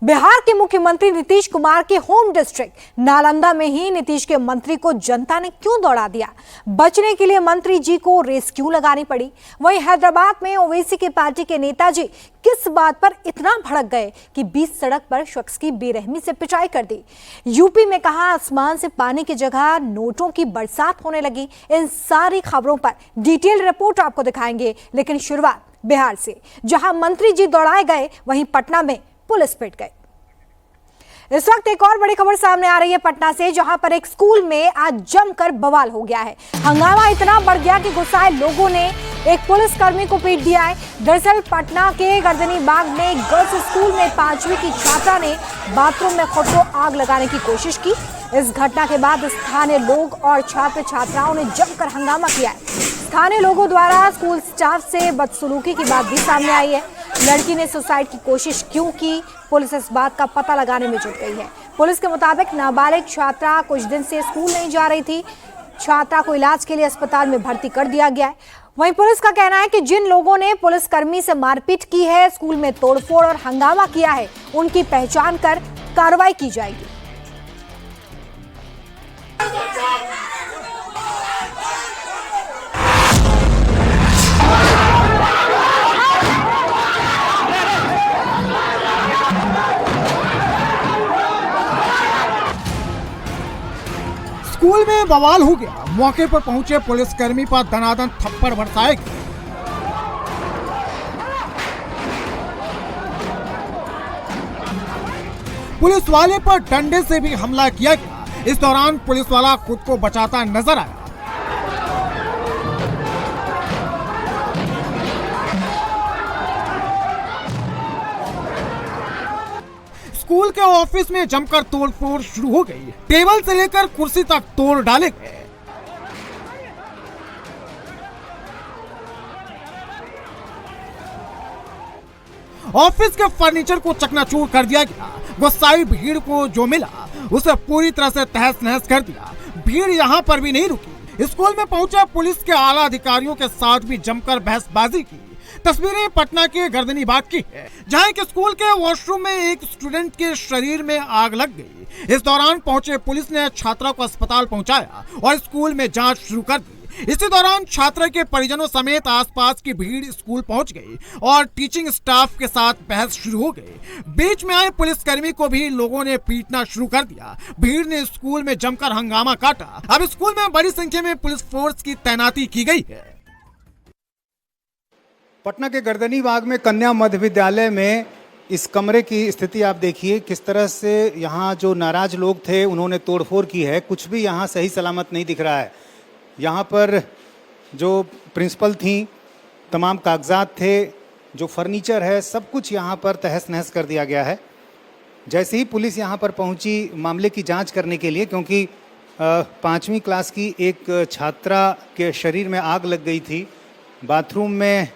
बिहार के मुख्यमंत्री नीतीश कुमार के होम डिस्ट्रिक्ट नालंदा में ही नीतीश के मंत्री को जनता ने क्यों दौड़ा दिया? बचने के लिए मंत्री जी को रेस क्यों लगानी पड़ी? वहीं हैदराबाद में ओवैसी के पार्टी के नेताजी किस बात पर इतना भड़क गए कि बीच सड़क पर शख्स की बेरहमी से पिटाई कर दी? यूपी में कहा आसमान से पानी की जगह नोटों की बरसात होने लगी। इन सारी खबरों पर डिटेल रिपोर्ट आपको दिखाएंगे, लेकिन शुरुआत बिहार से, जहां मंत्री जी दौड़ाए गए वहीं पटना में पुलिस पिट गई। इस वक्त एक और बड़ी खबर सामने आ रही है पटना से, जहां पर एक स्कूल में आज जमकर बवाल हो गया है। हंगामा इतना बढ़ गया कि गुस्साए लोगों ने एक पुलिसकर्मी को पीट दिया है। दरअसल पटना के गर्दनी बाग में गर्ल्स स्कूल में 5वीं की छात्रा ने बाथरूम में खुद को आग लगाने की कोशिश की। इस घटना के बाद स्थानीय लोग और छात्र छात्राओं ने जमकर हंगामा किया है। स्थानीय लोगों द्वारा स्कूल स्टाफ से बदसलूकी की बात भी सामने आई है। लड़की ने सुसाइड की कोशिश क्यों की, पुलिस इस बात का पता लगाने में जुट गई है। पुलिस के मुताबिक नाबालिग छात्रा कुछ दिन से स्कूल नहीं जा रही थी। छात्रा को इलाज के लिए अस्पताल में भर्ती कर दिया गया है। वहीं पुलिस का कहना है कि जिन लोगों ने पुलिसकर्मी से मारपीट की है, स्कूल में तोड़फोड़ और हंगामा किया है, उनकी पहचान कर कार्रवाई की जाएगी। स्कूल में बवाल हो गया। मौके पर पहुंचे पुलिसकर्मी पर दनादन थप्पड़ बरसाए गए। पुलिस वाले पर डंडे से भी हमला किया गया। इस दौरान पुलिस वाला खुद को बचाता नजर आया। स्कूल के ऑफिस में जमकर तोड़फोड़ शुरू हो गई। टेबल से लेकर कुर्सी तक तोड़ डाले गए। ऑफिस के फर्नीचर को चकनाचूर कर दिया गया। गुस्साई भीड़ को जो मिला उसे पूरी तरह से तहस नहस कर दिया। भीड़ यहां पर भी नहीं रुकी। स्कूल में पहुंचे पुलिस के आला अधिकारियों के साथ भी जमकर बहसबाजी की। तस्वीरें पटना के गर्दनी बाग की है, जहां एक स्कूल के वॉशरूम में एक स्टूडेंट के शरीर में आग लग गई। इस दौरान पहुंचे पुलिस ने छात्रा को अस्पताल पहुंचाया और स्कूल में जांच शुरू कर दी। इसी दौरान छात्रा के परिजनों समेत आसपास की भीड़ स्कूल पहुंच गई और टीचिंग स्टाफ के साथ बहस शुरू हो गई। बीच में आए पुलिसकर्मी को भी लोगों ने पीटना शुरू कर दिया। भीड़ ने स्कूल में जमकर हंगामा काटा। अब स्कूल में बड़ी संख्या में पुलिस फोर्स की तैनाती की गई है। पटना के गर्दनी बाग में कन्या मध्य विद्यालय में इस कमरे की स्थिति आप देखिए, किस तरह से यहाँ जो नाराज लोग थे उन्होंने तोड़फोड़ की है। कुछ भी यहाँ सही सलामत नहीं दिख रहा है। यहाँ पर जो प्रिंसिपल थी, तमाम कागजात थे, जो फर्नीचर है, सब कुछ यहाँ पर तहस नहस कर दिया गया है। जैसे ही पुलिस यहाँ पर पहुँची मामले की जांच करने के लिए, क्योंकि 5वीं क्लास की एक छात्रा के शरीर में आग लग गई थी, बाथरूम में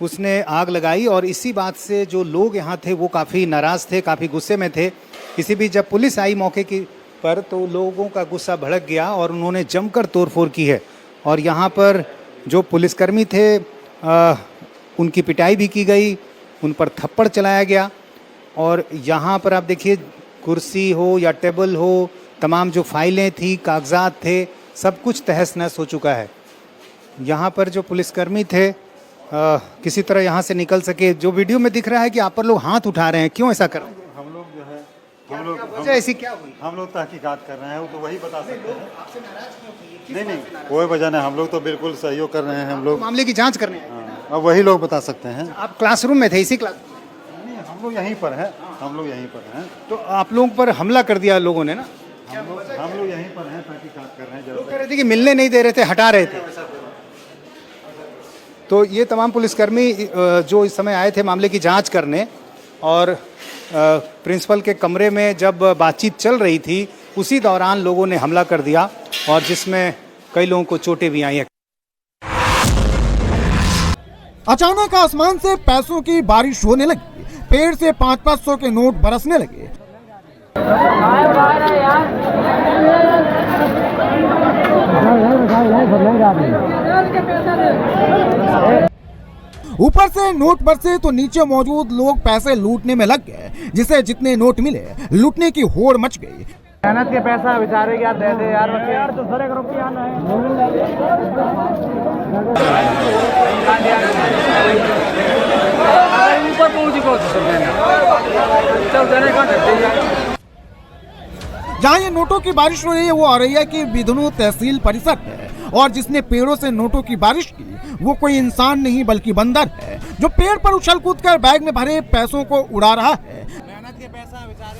उसने आग लगाई और इसी बात से जो लोग यहाँ थे वो काफ़ी नाराज़ थे, काफ़ी गुस्से में थे। इसी बीच जब पुलिस आई मौके की पर तो लोगों का गुस्सा भड़क गया और उन्होंने जमकर तोड़फोड़ की है। और यहाँ पर जो पुलिसकर्मी थे उनकी पिटाई भी की गई, उन पर थप्पड़ चलाया गया। और यहाँ पर आप देखिए, कुर्सी हो या टेबल हो, तमाम जो फाइलें थी, कागजात थे, सब कुछ तहस नहस हो चुका है। यहाँ पर जो पुलिसकर्मी थे किसी तरह यहाँ से निकल सके। जो वीडियो में दिख रहा है कि आप पर लोग हाथ उठा रहे हैं, क्यों ऐसा कर रहे हैं? हम लोग जो है ऐसी क्या हुई? हम लोग तहकीकात कर रहे हैं, वो तो वही बता सकते हैं। आपसे नाराज क्यों? नहीं, कोई वजह नहीं। हम लोग तो बिल्कुल सहयोग कर रहे हैं। हम लोग मामले की जांच करने हैं। अब वही लोग बता सकते हैं। आप क्लासरूम में थे? इसी क्लास? नहीं, हम लोग यहीं पर हैं। हम लोग यहीं पर हैं। तो आप लोगों पर हमला कर दिया लोगों ने ना? हम लोग यहीं पर हैं, तहकीकात कर रहे हैं। लोग कह रहे थे कि मिलने नहीं दे रहे थे, हटा रहे थे। तो ये तमाम पुलिसकर्मी जो इस समय आए थे मामले की जांच करने, और प्रिंसिपल के कमरे में जब बातचीत चल रही थी उसी दौरान लोगों ने हमला कर दिया और जिसमें कई लोगों को चोटें भी आई हैं। अचानक आसमान से पैसों की बारिश होने लगी। पेड़ से 500-500 के नोट बरसने लगे। ऊपर से नोट बरसे तो नीचे मौजूद लोग पैसे लूटने में लग गए, जिसे जितने नोट मिले लूटने की होड़ मच गई। मेहनत के पैसा बेचारे क्या दे दे यार बच्चे यार तो सारे ग्रुप आना है ऊपर पहुंच गो चल जाने का जहाँ ये नोटों की बारिश हो रही है वो आ रही है कि बिधुनु तहसील परिसर है, और जिसने पेड़ों से नोटों की बारिश की वो कोई इंसान नहीं बल्कि बंदर है, जो पेड़ पर उछल कूद कर बैग में भरे पैसों को उड़ा रहा है।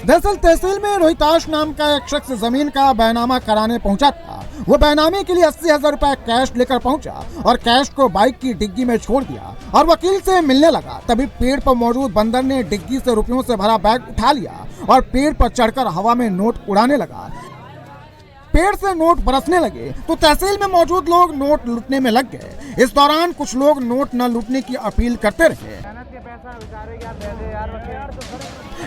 दरअसल तहसील में रोहिताश नाम का एक शख्स जमीन का बैनामा कराने पहुंचा था। वो बैनामे के लिए 80,000 रुपए कैश लेकर पहुंचा और कैश को बाइक की डिग्गी में छोड़ दिया और वकील से मिलने लगा। तभी पेड़ पर मौजूद बंदर ने डिग्गी से रुपयों से भरा बैग उठा लिया और पेड़ पर चढ़कर हवा में नोट उड़ाने लगा। पेड़ से नोट बरसने लगे तो तहसील में मौजूद लोग नोट लूटने में लग गए। इस दौरान कुछ लोग नोट न लूटने की अपील करते रहे,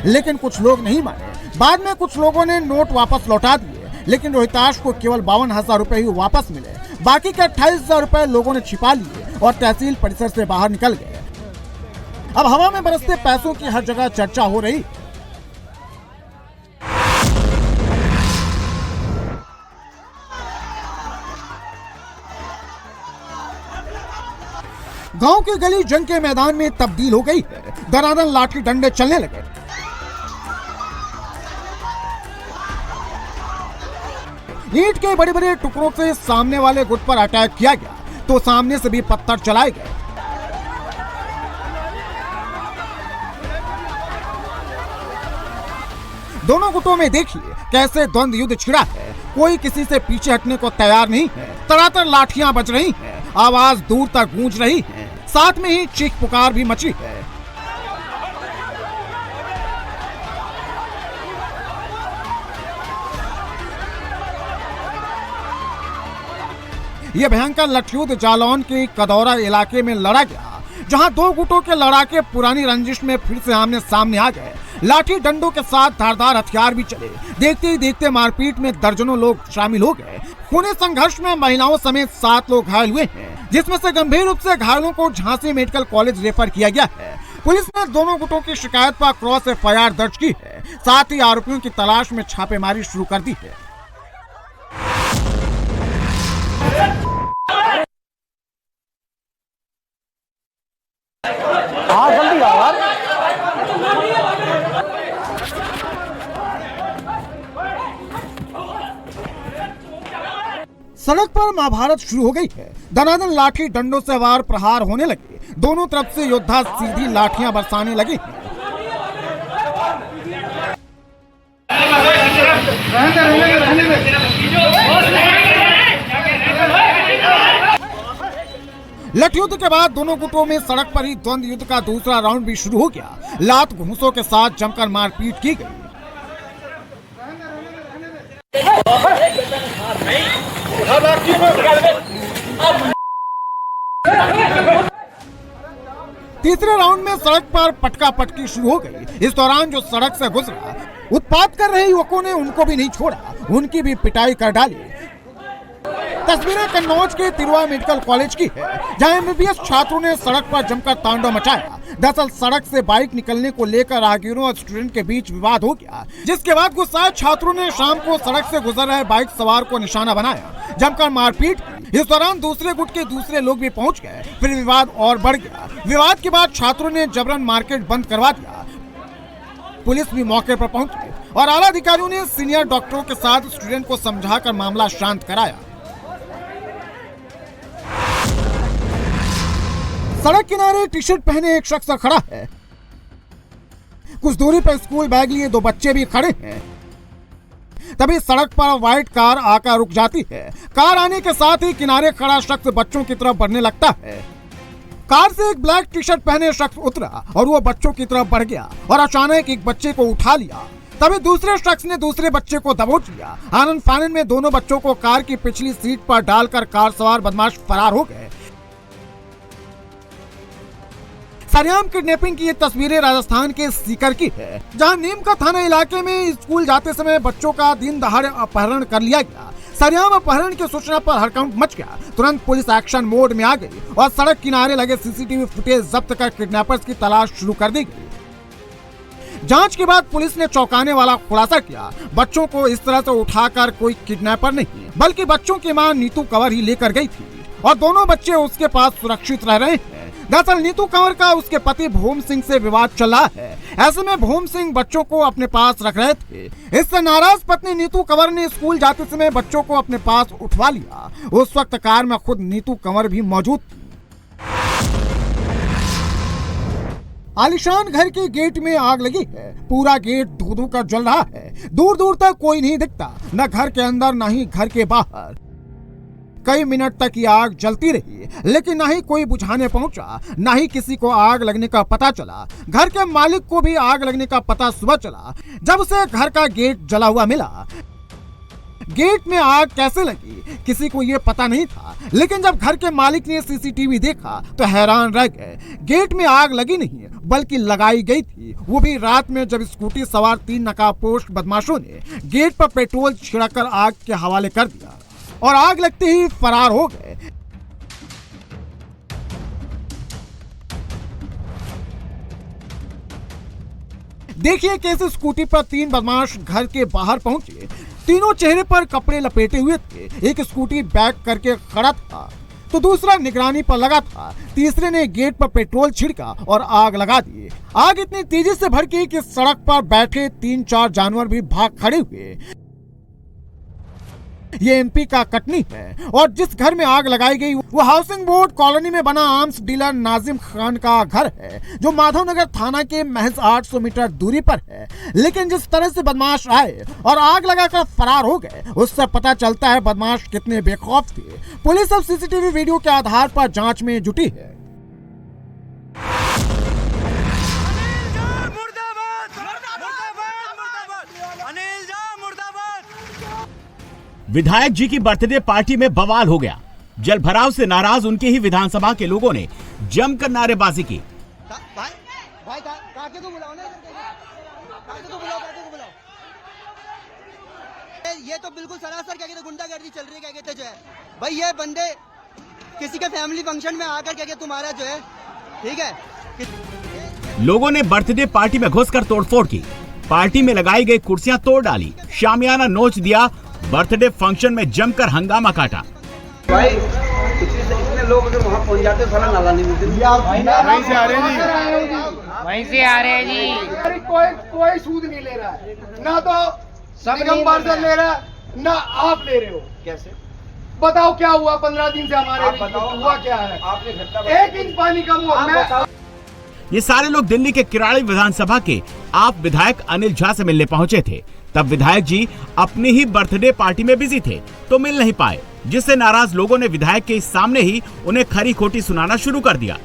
लेकिन कुछ लोग नहीं माने। बाद में कुछ लोगों ने नोट वापस लौटा दिए, लेकिन रोहिताश को केवल 52,000 रुपए ही वापस मिले। बाकी के 28,000 रुपए लोगों ने छिपा लिए और तहसील परिसर से बाहर निकल गए। अब हवा में बरसते पैसों की हर जगह चर्चा हो रही। गांव की गली जंग के मैदान में तब्दील हो गई है। दनादन लाठी डंडे चलने लगे। ईंट के बड़े बड़े टुकड़ों से सामने वाले गुट पर अटैक किया गया तो सामने से भी पत्थर चलाए गए। दोनों गुटों में देखिए कैसे द्वंद्व युद्ध छिड़ा है। कोई किसी से पीछे हटने को तैयार नहीं है। तड़ातड़ लाठियां बज रही हैं, आवाज दूर तक गूंज रही है, साथ में ही चीख पुकार भी मची है। यह भयंकर लठयुद्ध जालौन के कदौरा इलाके में लड़ा गया, जहां दो गुटों के लड़ाके पुरानी रंजिश में फिर से आमने सामने आ गए। लाठी डंडों के साथ धारदार हथियार भी चले। देखते ही देखते मारपीट में दर्जनों लोग शामिल हो गए। खूनी संघर्ष में महिलाओं समेत 7 लोग घायल हुए हैं, जिसमें से गंभीर रूप से घायलों को झांसी मेडिकल कॉलेज रेफर किया गया है। पुलिस ने दोनों गुटों की शिकायत पर क्रॉस FIR दर्ज की है। साथ ही आरोपियों की तलाश में छापेमारी शुरू कर दी है। सड़क पर महाभारत शुरू हो गई है। दनादन लाठी डंडों से वार प्रहार होने लगे। दोनों तरफ से योद्धा सीधी लाठियां बरसाने लगे। लठयुद्ध के बाद दोनों गुटों में सड़क पर ही द्वंद्व युद्ध का दूसरा राउंड भी शुरू हो गया। लात घूंसों के साथ जमकर मारपीट की गई। तीसरे राउंड में सड़क पर पटका पटकी शुरू हो गई। इस दौरान जो सड़क से गुजरा, उत्पात कर रहे युवकों ने उनको भी नहीं छोड़ा, उनकी भी पिटाई कर डाली। तस्वीरें कन्नौज के तिरुआ मेडिकल कॉलेज की है, जहां MBBS छात्रों ने सड़क पर जमकर तांडव मचाया। दरअसल सड़क से बाइक निकलने को लेकर राहगीरों और स्टूडेंट के बीच विवाद हो गया, जिसके बाद गुस्साए छात्रों ने शाम को सड़क से गुजर रहे बाइक सवार को निशाना बनाया, जमकर मारपीट की। इस दौरान दूसरे गुट के दूसरे लोग भी पहुंच गए। फिर विवाद और बढ़ गया। विवाद के बाद छात्रों ने जबरन मार्केट बंद करवा दिया। पुलिस भी मौके पर पहुंची और आला अधिकारियों ने सीनियर डॉक्टरों के साथ स्टूडेंट को समझाकर मामला शांत कराया। सड़क किनारे टी-शर्ट पहने एक शख्स खड़ा है। कुछ दूरी पर स्कूल बैग लिए 2 बच्चे भी खड़े हैं। तभी सड़क पर व्हाइट कार आकर रुक जाती है। कार आने के साथ ही किनारे खड़ा शख्स बच्चों की तरफ बढ़ने लगता है। कार से एक ब्लैक टी-शर्ट पहने शख्स उतरा और वो बच्चों की तरफ बढ़ गया और अचानक एक बच्चे को उठा लिया। तभी दूसरे शख्स ने दूसरे बच्चे को दबोच लिया। आनंद फानन में दोनों बच्चों को कार की पिछली सीट पर डालकर कार सवार बदमाश फरार हो गए। सरेआम किडनैपिंग की ये तस्वीरें राजस्थान के सीकर की है, जहां नीम का थाना इलाके में स्कूल जाते समय बच्चों का दिन दहाड़े अपहरण कर लिया गया। सरेआम अपहरण की सूचना पर हड़कंप मच गया। तुरंत पुलिस एक्शन मोड में आ गई और सड़क किनारे लगे सीसीटीवी फुटेज जब्त कर किडनैपर्स की तलाश शुरू कर दी गई। जांच के बाद पुलिस ने चौंकाने वाला खुलासा किया। बच्चों को इस तरह से उठाकर कोई किडनैपर नहीं बल्कि बच्चों की मां नीतू कंवर ही लेकर गई थी और दोनों बच्चे उसके पास सुरक्षित रह रहे हैं। दरअसल नीतू कंवर का उसके पति भूम सिंह से विवाद चल रहा है। ऐसे में भूम सिंह बच्चों को अपने पास रख रहे थे। इससे नाराज पत्नी नीतू कंवर ने स्कूल जाते समय बच्चों को अपने पास उठवा लिया। उस वक्त कार में खुद नीतू कंवर भी मौजूद थी। आलिशान घर के गेट में आग लगी है। पूरा गेट धू-धू कर जल रहा है। दूर दूर तक कोई नहीं दिखता, न घर के अंदर न ही घर के बाहर। कई मिनट तक ये आग जलती रही लेकिन न ही कोई बुझाने पहुंचा, न ही किसी को आग लगने का पता चला। घर के मालिक को भी आग लगने का पता सुबह चला जब उसे घर का गेट जला हुआ मिला। गेट में आग कैसे लगी किसी को ये पता नहीं था, लेकिन जब घर के मालिक ने सीसीटीवी देखा तो हैरान रह गए। गेट में आग लगी नहीं बल्कि लगाई गई थी, वो भी रात में जब स्कूटी सवार 3 नकाबपोश बदमाशों ने गेट पर पेट्रोल छिड़ककर आग के हवाले कर दिया और आग लगते ही फरार हो गए। देखिए कैसे स्कूटी पर 3 बदमाश घर के बाहर पहुंचे। तीनों चेहरे पर कपड़े लपेटे हुए थे। एक स्कूटी बैक करके खड़ा था तो दूसरा निगरानी पर लगा था। तीसरे ने गेट पर पेट्रोल छिड़का और आग लगा दी। आग इतनी तेजी से भड़की कि सड़क पर बैठे 3-4 जानवर भी भाग खड़े हुए। ये एमपी का कटनी है और जिस घर में आग लगाई गई वो हाउसिंग बोर्ड कॉलोनी में बना आर्म्स डीलर नाजिम खान का घर है, जो माधवनगर थाना के महज 800 मीटर दूरी पर है। लेकिन जिस तरह से बदमाश आए और आग लगाकर फरार हो गए, उससे पता चलता है बदमाश कितने बेखौफ थे। पुलिस अब सीसीटीवी वीडियो के आधार पर जांच में जुटी है। विधायक जी की बर्थडे पार्टी में बवाल हो गया। जल भराव से नाराज उनके ही विधानसभा के लोगों ने जमकर नारेबाजी की। भाई काके को बुलाओ ना, काके को बुलाओ। ये तो बिल्कुल सरासर क्या कहते गुंडागर्दी चल रही है। क्या कहते जो है भाई, ये बंदे किसी के फैमिली फंक्शन में आकर क्या कहते तुम्हारा जो है ठीक है। लोगों ने बर्थडे पार्टी में घुसकर तोड़फोड़ की। पार्टी में लगाई गई कुर्सियां तोड़ डाली, शामियाना नोच दिया, बर्थडे फंक्शन में जमकर हंगामा काटा। भाई इतने लोग अगर वहाँ पहुँच जाते साला नाला नहीं मिलती। वहीं से आ रहे हैं जी। कोई सूद नहीं ले रहा है, ना तो निगम पार्षद ले रहा है ना आप ले रहे हो। कैसे बताओ क्या हुआ 15 दिन से हमारे बीच में हुआ क्या है? आपने घटना 1 इंच पानी कम हुआ। ये सारे लोग दिल्ली के किराड़ी विधानसभा के आप विधायक अनिल झा से मिलने पहुंचे थे। तब विधायक जी अपनी ही बर्थडे पार्टी में बिजी थे तो मिल नहीं पाए, जिससे नाराज लोगों ने विधायक के सामने ही उन्हें खरी खोटी सुनाना शुरू कर दिया।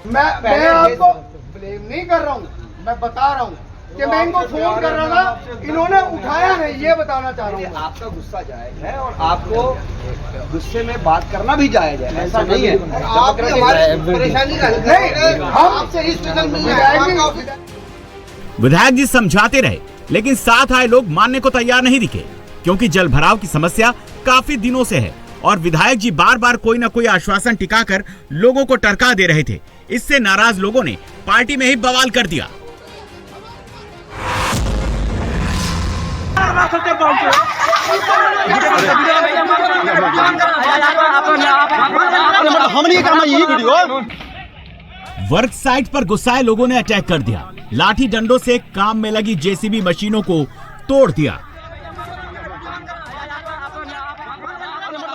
मैं आपको ब्लेम नहीं कर रहा हूँ, मैं बता रहा हूँ कि मैं इनको फोन कर रहा था, इन्होंने उठाया नहीं, ये बताना चाह रहा हूँ। आपका गुस्सा जायज है और आपको गुस्से में बात करना भी जायज है, ऐसा नहीं है। आप हमारी परेशानी हम आपसे इस विधायक जी समझाते रहे, लेकिन साथ आए लोग मानने को तैयार नहीं दिखे, क्योंकि जल भराव की समस्या काफी दिनों से है और विधायक जी बार बार कोई न कोई आश्वासन टिकाकर लोगों को टरका दे रहे थे। इससे नाराज लोगों ने पार्टी में ही बवाल कर दिया। वर्क साइट पर गुस्साए लोगों ने अटैक कर दिया। लाठी डंडों से काम में लगी जेसीबी मशीनों को तोड़ दिया।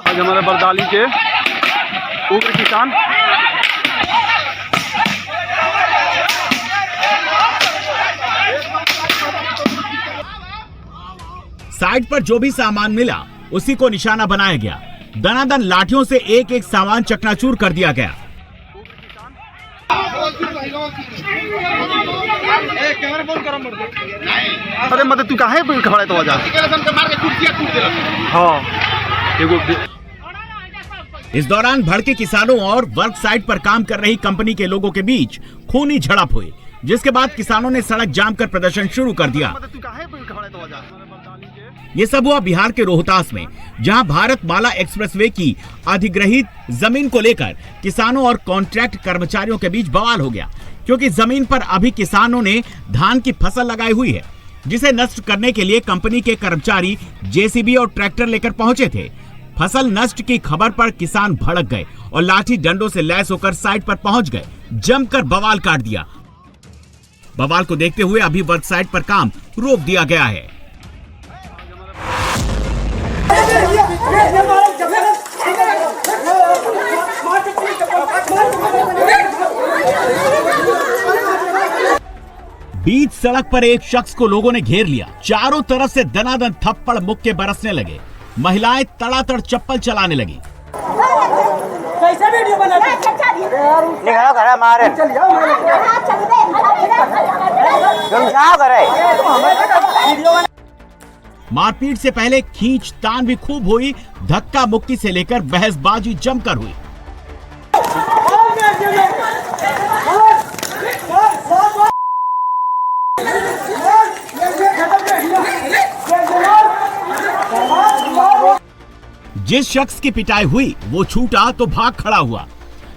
आज हमारे बरदाली के उग्र किसान साइट पर जो भी सामान मिला उसी को निशाना बनाया गया। दनादन लाठियों से एक एक सामान चकनाचूर कर दिया गया। अरे मत तू काहे खड़ा तो आजा। हाँ इस दौरान भड़के किसानों और वर्क साइट पर काम कर रही कंपनी के लोगों के बीच खूनी झड़प हुई, जिसके बाद किसानों ने सड़क जाम कर प्रदर्शन शुरू कर दिया। ये सब हुआ बिहार के रोहतास में, जहां भारत माला एक्सप्रेसवे की अधिग्रहित जमीन को लेकर किसानों और कॉन्ट्रैक्ट कर्मचारियों के बीच बवाल हो गया, क्योंकि जमीन पर अभी किसानों ने धान की फसल लगाई हुई है, जिसे नष्ट करने के लिए कंपनी के कर्मचारी जेसीबी और ट्रैक्टर लेकर पहुंचे थे। फसल नष्ट की खबर पर किसान भड़क गए और लाठी डंडों से लैस होकर साइट पर पहुंच गए, जमकर बवाल काट दिया। बवाल को देखते हुए अभी वर्क साइट पर काम रोक दिया गया है। बीच सड़क पर एक शख्स को लोगों ने घेर लिया। चारों तरफ से दनादन थप्पड़ मुक्के बरसने लगे। महिलाएं तड़ातड़ चप्पल चलाने लगी। कैसे वीडियो बना मारपीट से पहले खींचतान भी खूब हुई। धक्का मुक्की से लेकर बहसबाजी जमकर हुई। जिस शख्स की पिटाई हुई वो छूटा तो भाग खड़ा हुआ,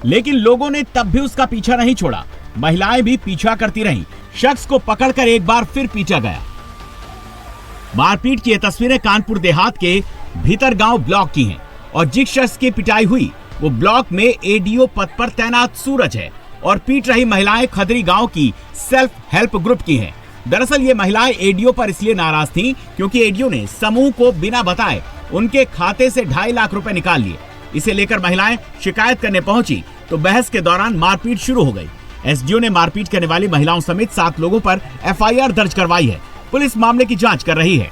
लेकिन लोगों ने तब भी उसका पीछा नहीं छोड़ा। महिलाएं भी पीछा करती रहीं। शख्स को पकड़कर एक बार फिर पीटा गया। मारपीट की ये तस्वीरें कानपुर देहात के भीतरगांव ब्लॉक की हैं और जिस शख्स की पिटाई हुई वो ब्लॉक में एडीओ पद पर तैनात सूरज है और पीट रही महिलाएं खदरी गांव की सेल्फ हेल्प ग्रुप की हैं। दरअसल ये महिलाएं एडीओ पर इसलिए नाराज थीं क्योंकि एडीओ ने समूह को बिना बताए उनके खाते से 2.5 लाख रुपए निकाल लिए। इसे लेकर महिलाएं शिकायत करने पहुंची तो बहस के दौरान मारपीट शुरू हो गई। एसडीओ ने मारपीट करने वाली महिलाओं समेत 7 लोगों पर एफआईआर दर्ज करवाई है। पुलिस मामले की जांच कर रही है।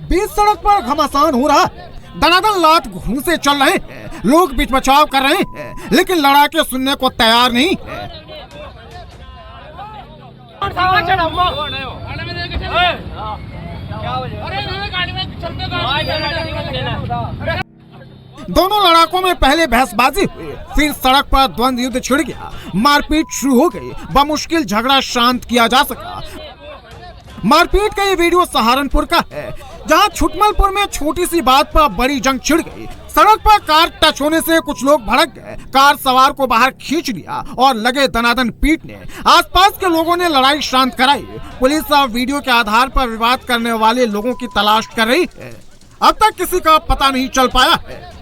बीच सड़क पर घमासान हो रहा है। दनादन लात घूंसे चल रहे हैं। लोग बीच बचाव कर रहे हैं, लेकिन लड़ाके सुनने को तैयार नहीं है। दोनों लड़ाकों में पहले बहसबाजी हुई, फिर सड़क पर द्वंद्व युद्ध छिड़ गया। मारपीट शुरू हो गई। बमुश्किल झगड़ा शांत किया जा सका। मारपीट का ये वीडियो सहारनपुर का है, जहां छुटमलपुर में छोटी सी बात पर बड़ी जंग छिड़ गई। सड़क पर कार टच होने से कुछ लोग भड़क गए। कार सवार को बाहर खींच लिया और लगे दनादन पीटने। आसपास के लोगों ने लड़ाई शांत कराई। पुलिस अब वीडियो के आधार पर विवाद करने वाले लोगों की तलाश कर रही है। अब तक किसी का पता नहीं चल पाया है।